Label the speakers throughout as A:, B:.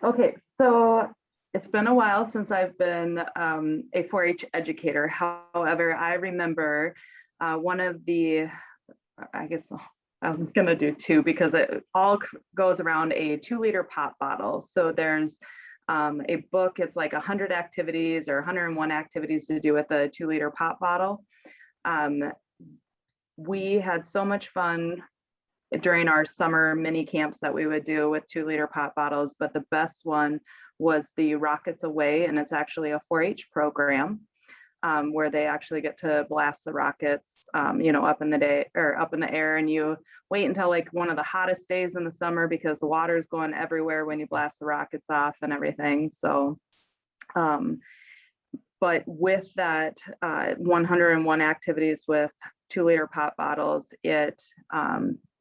A: Okay, so it's been a while since I've been a 4-H educator. However, I remember one of the, I guess I'm gonna do two because it all goes around a 2-liter pop bottle. So there's a book, it's like 100 activities or 101 activities to do with a 2-liter pop bottle. We had so much fun during our summer mini camps that we would do with 2-liter pop bottles, but the best one was the Rockets Away, and it's actually a 4-H program where they actually get to blast the rockets, up in the day or up in the air, and you wait until like one of the hottest days in the summer because the water is going everywhere when you blast the rockets off and everything. So, but with that 101 activities with 2-liter pop bottles,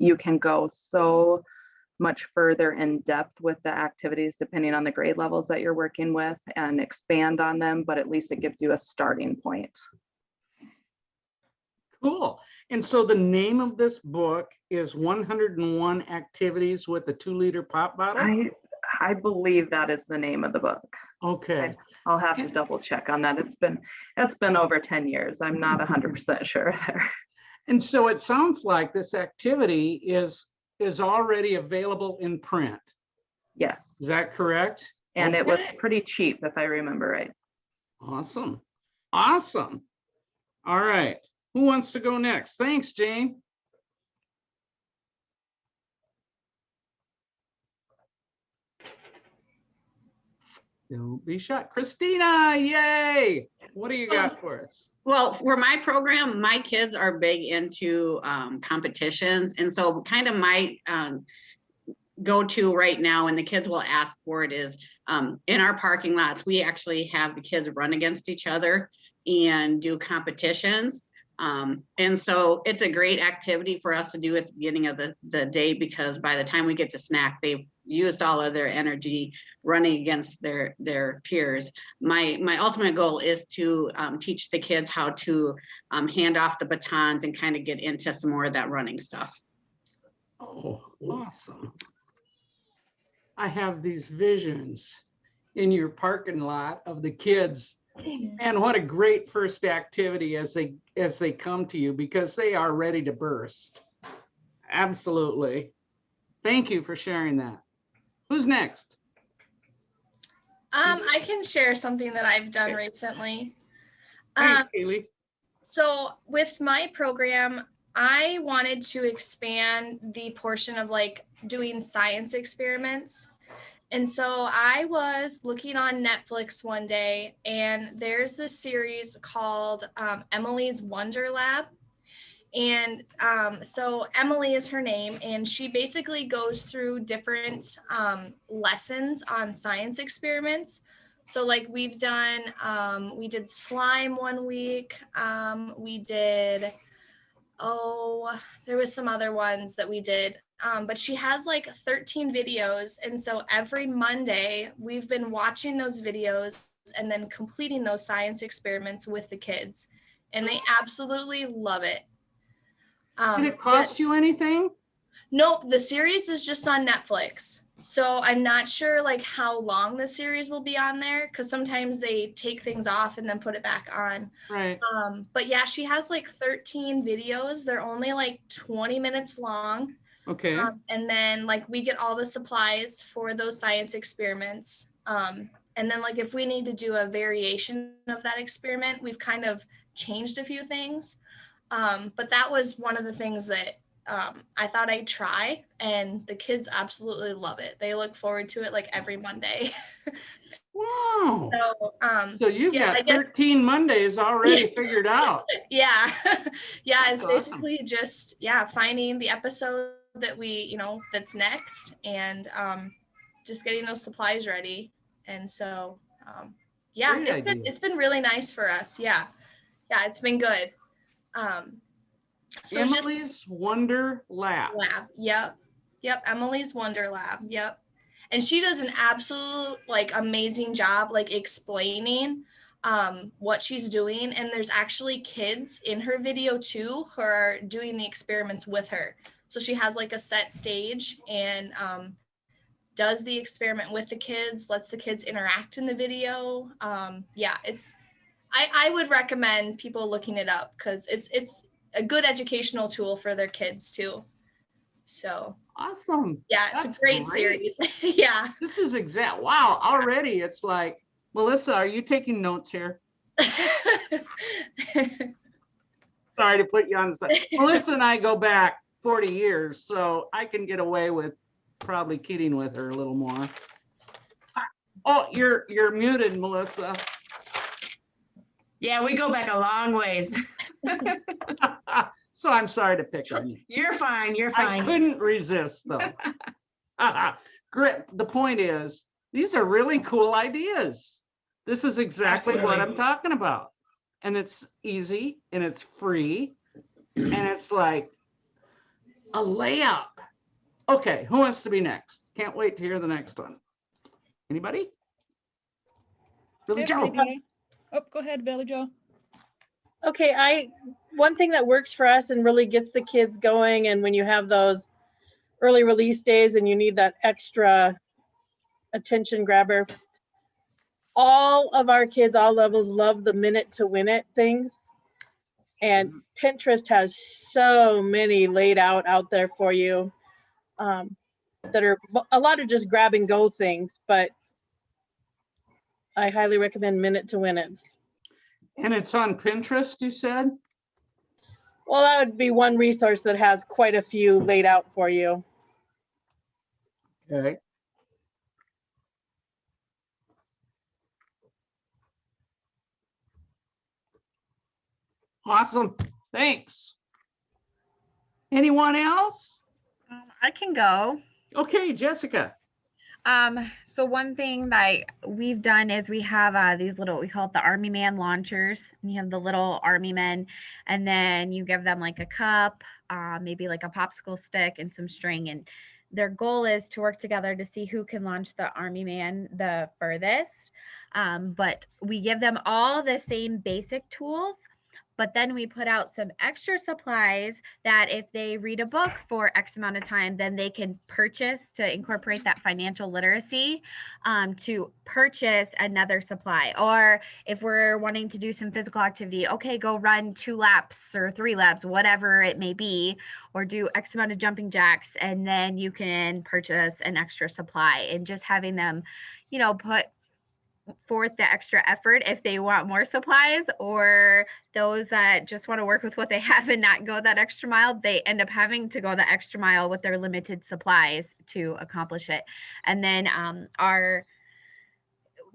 A: you can go so much further in depth with the activities depending on the grade levels that you're working with and expand on them, but at least it gives you a starting point.
B: Cool. And so the name of this book is 101 Activities with a 2-liter Pop Bottle?
A: I believe that is the name of the book.
B: Okay.
A: I'll have to double check on that. It's been over 10 years. I'm not 100% sure there.
B: And so it sounds like this activity is already available in print.
A: Yes.
B: Is that correct?
A: And okay. It was pretty cheap, if I remember right.
B: Awesome. Awesome. All right. Who wants to go next? Thanks, Jane. Don't be shy. Christina, yay! What do you got for us?
C: Well, for my program, my kids are big into competitions. And so kind of my go-to right now, and the kids will ask for it, is in our parking lots, we actually have the kids run against each other and do competitions. And so it's a great activity for us to do at the beginning of the day, because by the time we get to snack, they've used all of their energy running against their peers. My ultimate goal is to teach the kids how to hand off the batons and kind of get into some more of that running stuff.
B: Oh, awesome. I have these visions in your parking lot of the kids. And what a great first activity as they come to you, because they are ready to burst. Absolutely. Thank you for sharing that. Who's next?
D: I can share something that I've done recently.
B: Thanks, Kaylee.
D: So with my program, I wanted to expand the portion of like doing science experiments. And so I was looking on Netflix one day, and there's this series called Emily's Wonder Lab. And so Emily is her name, and she basically goes through different lessons on science experiments. So like we've done, we did slime one week. We did, there was some other ones that we did. But she has like 13 videos. And so every Monday we've been watching those videos and then completing those science experiments with the kids. And they absolutely love it.
B: Did it cost you anything?
D: Nope. The series is just on Netflix. So I'm not sure like how long the series will be on there, because sometimes they take things off and then put it back on.
B: Right.
D: But yeah, she has like 13 videos. They're only like 20 minutes long.
B: Okay.
D: And then like we get all the supplies for those science experiments. And then like if we need to do a variation of that experiment, we've kind of changed a few things. But that was one of the things that I thought I'd try, and the kids absolutely love it. They look forward to it like every Monday.
B: Wow.
D: So
B: you've got 13 Mondays already figured out.
D: Yeah. Yeah.
B: That's
D: it's basically just, finding the episode that that's next, and just getting those supplies ready. And so, it's been really nice for us. Yeah. Yeah. It's been good. So
B: Emily's Wonder Lab.
D: Yep. Emily's Wonder Lab. Yep. And she does an absolute amazing job explaining what she's doing. And there's actually kids in her video too who are doing the experiments with her. So she has a set stage and does the experiment with the kids, lets the kids interact in the video. Yeah, I would recommend people looking it up because it's a good educational tool for their kids too. So
B: Awesome.
D: yeah, it's
B: That's
D: a great series. Yeah.
B: This is wow. Already it's like, Melissa, are you taking notes here? Sorry to put you on the spot. Melissa and I go back 40 years, so I can get away with probably kidding with her a little more. Oh, you're muted, Melissa.
E: Yeah, we go back a long ways.
B: So I'm sorry to pick on you.
E: You're fine. You're
B: I
E: fine.
B: couldn't resist though. Great. The point is, these are really cool ideas. This is exactly what I'm talking about. And it's easy and it's free and it's like a layup. Okay, who wants to be next? Can't wait to hear the next one. Anybody? Billy Joe.
F: Oh, go ahead, Billy Joe.
G: Okay, one thing that works for us and really gets the kids going, and when you have those early release days and you need that extra attention grabber, all of our kids, all levels, love the minute to win it things. And Pinterest has so many laid out there for you that are a lot of just grab and go things, but I highly recommend minute to win it.
B: And it's on Pinterest, you said?
G: Well, that would be one resource that has quite a few laid out for you.
B: Okay. Awesome. Thanks. Anyone else?
H: I can go.
B: Okay, Jessica.
H: So one thing that we've done is we have these little, we call it the Army Man launchers. And you have the little Army Men, and then you give them like a cup, maybe like a popsicle stick and some string. And their goal is to work together to see who can launch the Army Man the furthest. But we give them all the same basic tools. But then we put out some extra supplies that if they read a book for X amount of time, then they can purchase to incorporate that financial literacy to purchase another supply. Or if we're wanting to do some physical activity, okay, go run 2 laps or 3 laps, whatever it may be, or do X amount of jumping jacks, and then you can purchase an extra supply. And just having them, you know, put forth the extra effort if they want more supplies, or those that just want to work with what they have and not go that extra mile, they end up having to go the extra mile with their limited supplies to accomplish it. And then our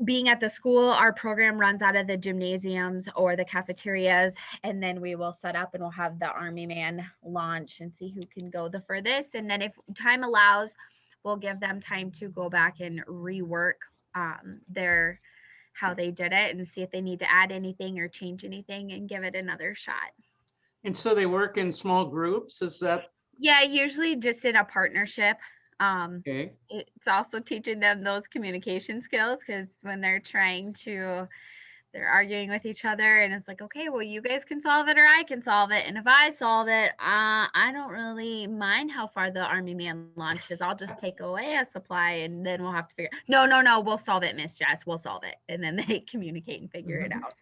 H: being at the school, our program runs out of the gymnasiums or the cafeterias, and then we will set up and we'll have the Army Man launch and see who can go the furthest. And then if time allows, we'll give them time to go back and rework their how they did it and see if they need to add anything or change anything and give it another shot.
B: And so they work in small groups, is that?
H: Yeah, usually just in a partnership.
B: Okay.
H: It's also teaching them those communication skills, because when they're they're arguing with each other and it's like, okay, well, you guys can solve it or I can solve it. And if I solve it, I don't really mind how far the Army Man launches. I'll just take away a supply and then we'll have to figure, no, we'll solve it, Miss Jess, we'll solve it. And then they communicate and figure it out.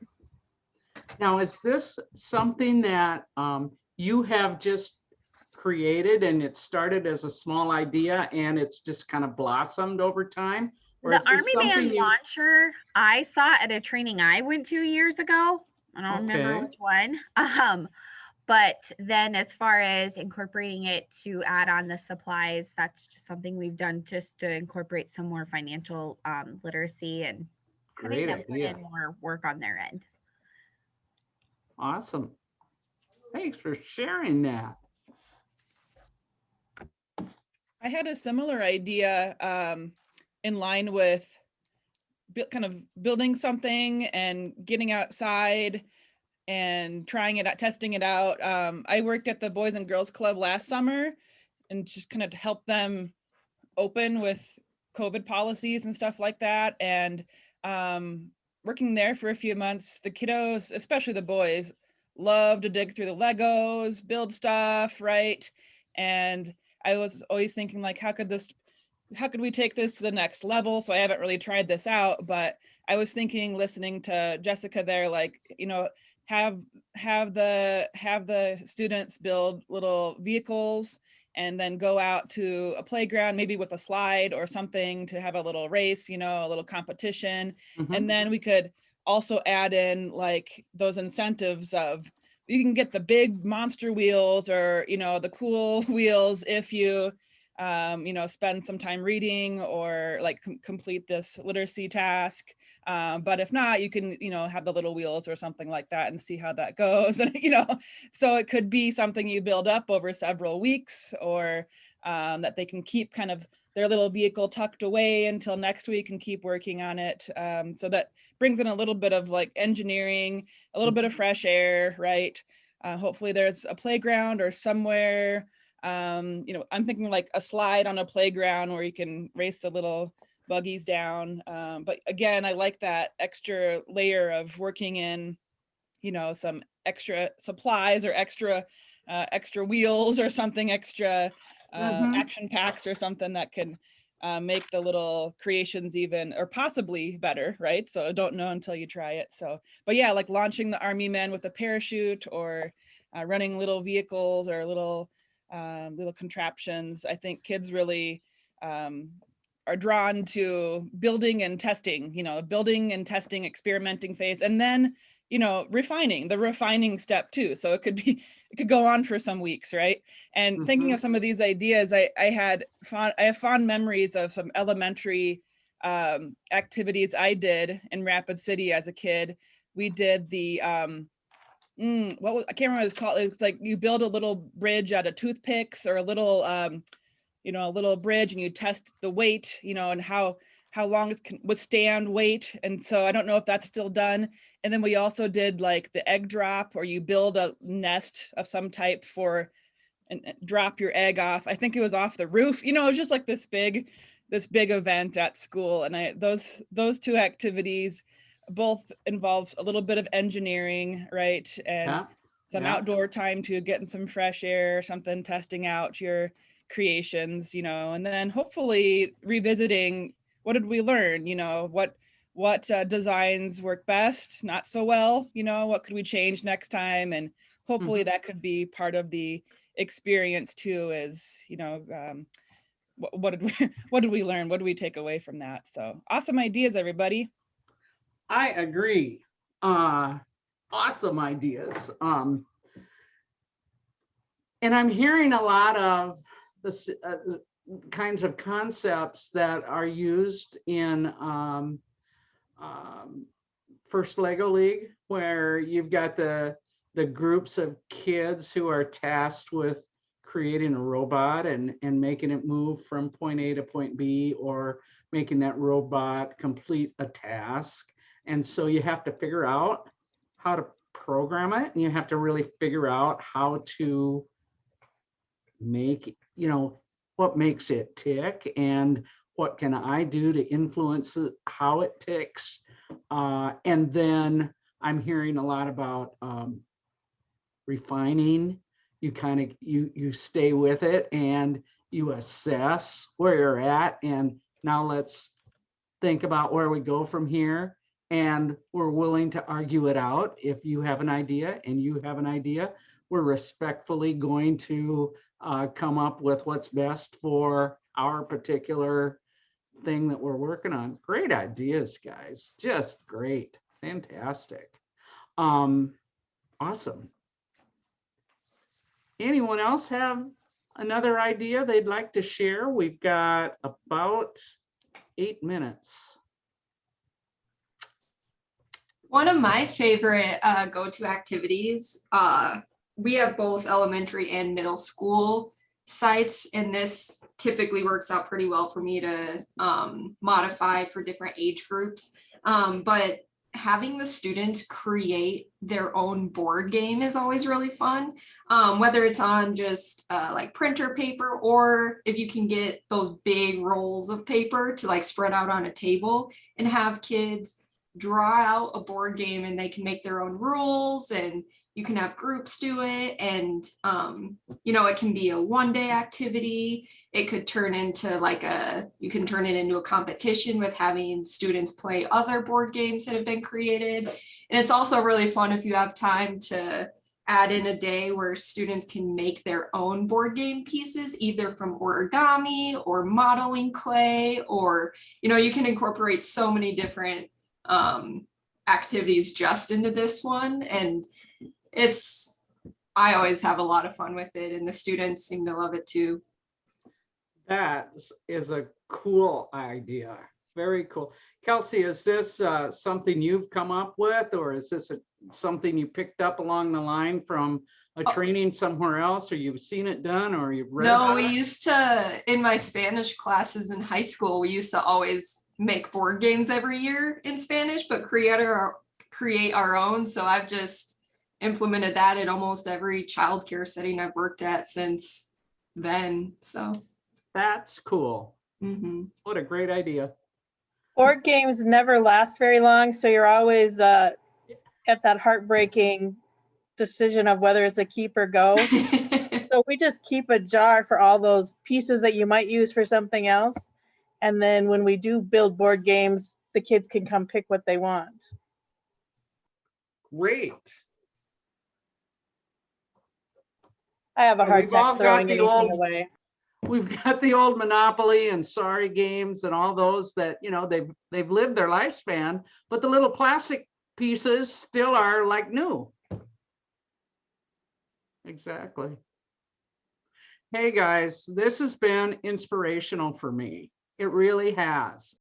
B: Now, is this something that you have just created and it started as a small idea and it's just kind of blossomed over time? Or
H: The Army Man launcher, I saw at a training I went to years ago. I don't remember which one. But then as far as incorporating it to add on the supplies, that's just something we've done just to incorporate some more financial literacy and having them put in more work on their end.
B: Awesome. Thanks for sharing that.
F: I had a similar idea in line with kind of building something and getting outside and trying it out, testing it out. I worked at the Boys and Girls Club last summer and just kind of helped them open with COVID policies and stuff like that. And working there for a few months, the kiddos, especially the boys, love to dig through the Legos, build stuff, right? And I was always thinking, like, how could this how could we take this to the next level? So I haven't really tried this out, but I was thinking, listening to Jessica there, like, you know, have the students build little vehicles and then go out to a playground, maybe with a slide or something, to have a little race, you know, a little competition.
B: Mhm.
F: And then we could also add in like those incentives of, you can get the big monster wheels or, you know, the cool wheels if you, you know, spend some time reading or like complete this literacy task. But if not, you can, you know, have the little wheels or something like that and see how that goes. And, you know, so it could be something you build up over several weeks, or that they can keep kind of their little vehicle tucked away until next week and keep working on it. So that brings in a little bit of like engineering, a little bit of fresh air, right? Hopefully there's a playground or somewhere, you know, I'm thinking like a slide on a playground where you can race the little buggies down. But again, I like that extra layer of working in, you know, some extra supplies or extra wheels or something extra, action packs or something that can make the little creations even or possibly better, right? So I don't know until you try it. So, but yeah, like launching the army men with a parachute, or running little vehicles or little contraptions. I think kids really are drawn to building and testing, you know, building and testing, experimenting phase, and then, you know, the refining step too. So it could go on for some weeks, right? And thinking of some of these ideas, I have fond memories of some elementary activities I did in Rapid City as a kid. We did the I can't remember what it's called. It's like you build a little bridge out of toothpicks, or a little you know, a little bridge, and you test the weight, you know, and how long it can withstand weight. And so I don't know if that's still done. And then we also did like the egg drop, or you build a nest of some type and drop your egg off. I think it was off the roof. You know, it was just like this big event at school. And those two activities both involve a little bit of engineering, right? And some outdoor time to getting some fresh air, something, testing out your creations, you know, and then hopefully revisiting, what did we learn, you know, what designs work best, not so well, you know, what could we change next time? And hopefully that could be part of the experience too, is, you know, what did we learn, what did we take away from that? So awesome ideas, everybody.
B: I agree. Awesome ideas. And I'm hearing a lot of the kinds of concepts that are used in First Lego League, where you've got the groups of kids who are tasked with creating a robot and making it move from point A to point B, or making that robot complete a task. And so you have to figure out how to program it, and you have to really figure out how to make, you know, what makes it tick, and what can I do to influence how it ticks. And then I'm hearing a lot about refining. You kind of, you stay with it and you assess where you're at, and now let's think about where we go from here. And we're willing to argue it out. If you have an idea and you have an idea, we're respectfully going to come up with what's best for our particular thing that we're working on. Great ideas, guys. Just great. Fantastic. Awesome. Anyone else have another idea they'd like to share? We've got about 8 minutes.
E: One of my favorite go-to activities, we have both elementary and middle school sites, and this typically works out pretty well for me to modify for different age groups. But having the students create their own board game is always really fun, whether it's on just like printer paper, or if you can get those big rolls of paper to like spread out on a table and have kids draw out a board game, and they can make their own rules and you can have groups do it, and it can be a 1-day activity. It could turn into you can turn it into a competition with having students play other board games that have been created. And it's also really fun if you have time to add in a day where students can make their own board game pieces, either from origami or modeling clay, or, you can incorporate so many different activities just into this one. And I always have a lot of fun with it, and the students seem to love it too.
B: That is a cool idea. Very cool. Kelsey, is this something you've come up with, or is this something you picked up along the line from a training somewhere else, or you've seen it done, or you've read
E: No,
B: about
E: we
B: it?
E: used to, in my Spanish classes in high school, we used to always make board games every year in Spanish, but create our own. So I've just implemented that in almost every childcare setting I've worked at since then. So
B: That's cool.
E: mhm.
B: What a great idea.
G: Board games never last very long, so you're always at that heartbreaking decision of whether it's a keep or go. So we just keep a jar for all those pieces that you might use for something else. And then when we do build board games, the kids can come pick what they want.
B: Great.
G: I have a hard
B: We've all
G: time
B: got
G: throwing
B: the
G: anything
B: old-
G: away.
B: We've got the old Monopoly and Sorry games and all those that, they've lived their lifespan, but the little plastic pieces still are like new. Exactly. Hey guys, this has been inspirational for me. It really has.